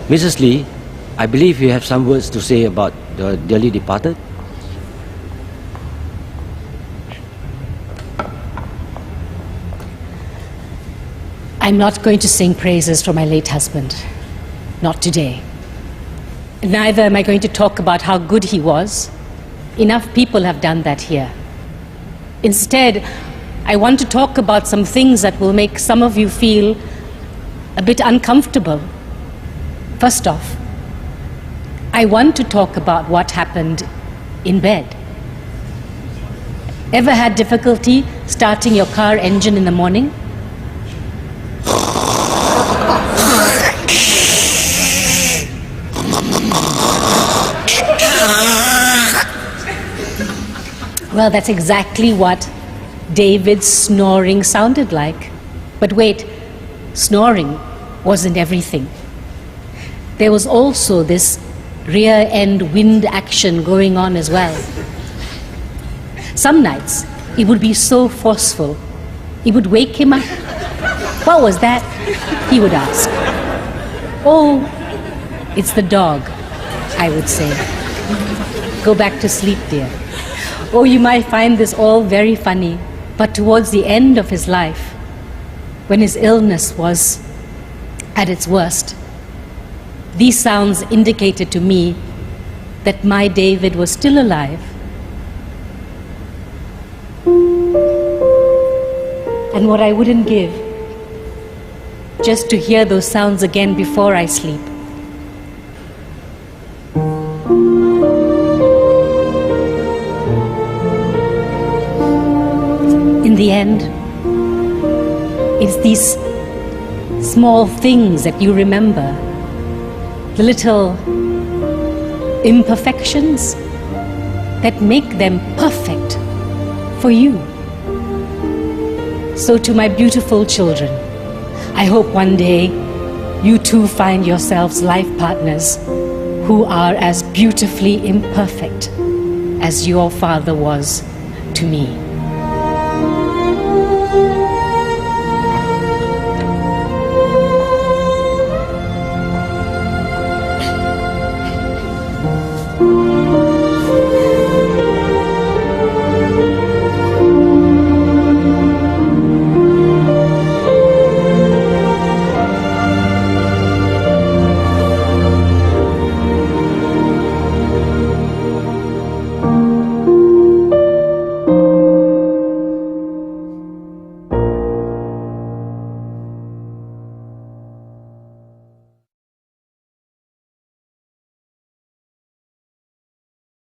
Mrs. Lee, I believe you have some words to say about the dearly departed. I'm not going to sing praises for my late husband. Not today. Neither am I going to talk about how good he was. Enough people have done that here. Instead, I want to talk about some things that will make some of you feel a bit uncomfortable. First off, I want to talk about what happened in bed. Ever had difficulty starting your car engine in the morning? Well, that's exactly what David's snoring sounded like. But wait, snoring wasn't everything. There was also this rear-end wind action going on as well. Some nights, it would be so forceful, it would wake him up. "What was that?" he would ask. "Oh, it's the dog," I would say. "Go back to sleep, dear." Oh, you might find this all very funny, but towards the end of his life, when his illness was at its worst, these sounds indicated to me that my David was still alive. And what I wouldn't give just to hear those sounds again before I sleep. In the end, it's these small things that you remember, the little imperfections that make them perfect for you. So to my beautiful children, I hope one day you too find yourselves life partners who are as beautifully imperfect as your father was to me.